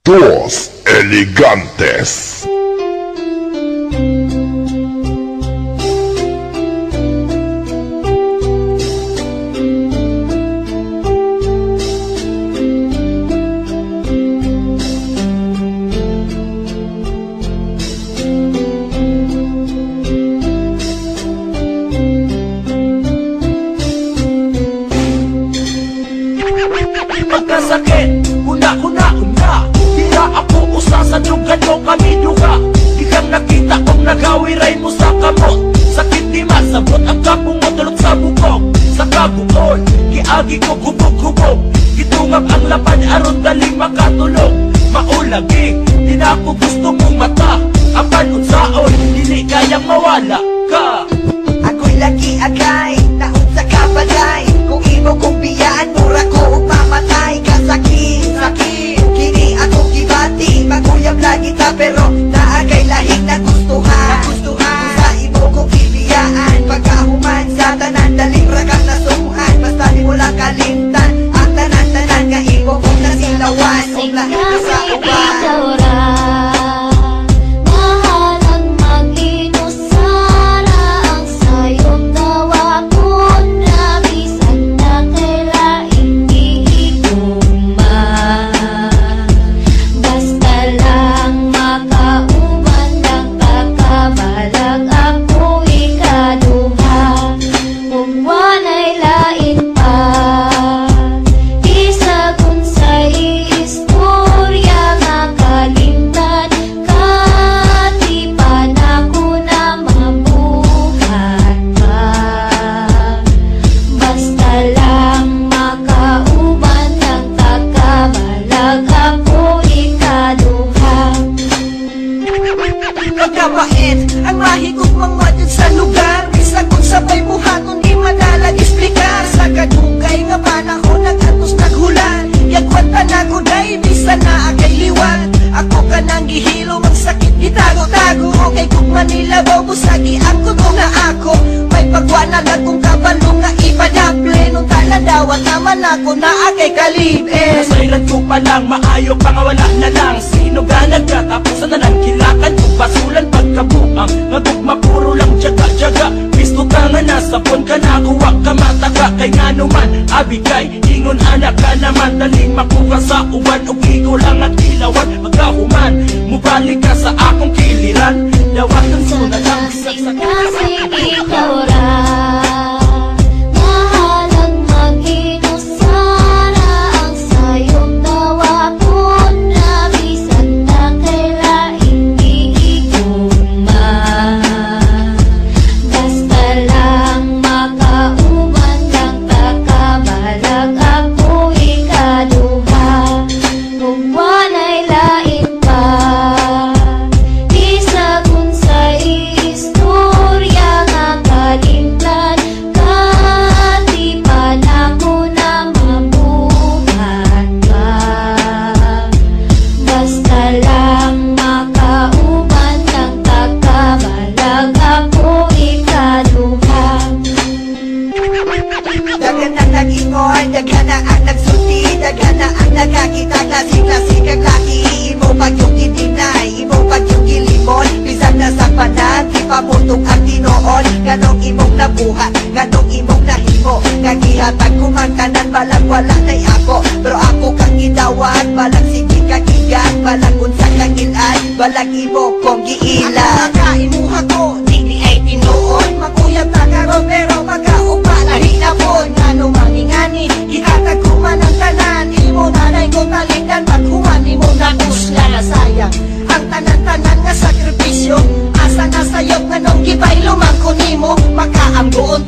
Dos elegantes. Pagkasakit, una, tira ako usa sa dugan mo kami duga. Di kang nakita kong nagawiray mo sa kamot. Sakit di masabot ang kapong mo tulog sa bukog. Sa kabukol, giagi ko gubog-gubog. Gitungag ang laban aron daling makatulog. Maulagi, di na ako gusto mong mata. Apan unsaon, dili kayang mawala ka. Ako'y lagi agay, naon sa kabalay. Kung imo kong biyaan, mura ko upamatay. Kasakit, sakit, kini akong gibati. Maguyab lagi ta pero naagay lahing nagustuhan. Kung sa imo kong ibiyaan, pagkahuman sa tanan, daling rakang nasuhan. Basta di mo lang kalimtan, ang tanan-tanan nga imo kong nasilawan. Kung lahat sa uwan. Pagkabait ang mahigog mga dyan sa lugar. Bisa kung sabay buhaton di madalag explicar. Sa kadugay nga panahon nagatos naghulan. Yagwat panaguday bisa na agay liwan. Ako ka nang gihilo ang sakit gitago-tago. Okay kung manilabaw busagi ang kuto nga ako. May pagwanag akong kabalo nga ipadable. Nung taladawat naman ako na agay kalibe. Nasailan ko pa lang, maayo pa nga wala na lang. Sino ka nagkatapusan na lang kilakan ko basulan pagkabuang. Nagugma puro lang jaga-jaga. Pisto ka nga nasapon ka na kuwak ka mataga. Kay nga naman, abigay, ingon anak ka naman. Daling makuha sa uwan, o ikaw lang at ilawan. Magkahuman, mubalik ka sa akong kiliran. Dawakan ko na lang sa kasi ikaw ra. Mahalang mag-inusara ang sayong tawa ko na bisan na kailaing iiguma. Basta lang makauban lang takabalag ako ikaduha. Kung walay lain pa isagun sa istorya nga kalimtan. Katipan ako na mabuhat ka. Basta lang makauban lang takabalag ako ikaduha. Dagan na nag-ingon, dagan na ang nagsulti. Dagan na ang nakakita, klase-klase kang laki. Imo pag yung itinay, imo pag yung gilimon. Bisan na sa panan, di pa mutong ang tinoon. Ganong imong nabuhat, ganong imong nahimo. Nagihatag ko man tanan, balang wala na'y ako. Pero ako kang gidawat, balang sige kakigan. Balang unsang nangilan, balang imo kong giilan. Ang nakaimuha ko, di ay tinuon. Makuyab na karon pero magkaugma lahi na po. Ngano mangingani, gihatag ko man ang tanan. Imo nanay ko talindan, paghuman imo na usla na sayang. Ang tanan-tanan nga sakripisyo, asa na sayop nga nung gibay lumang ko nimo. Makaambuon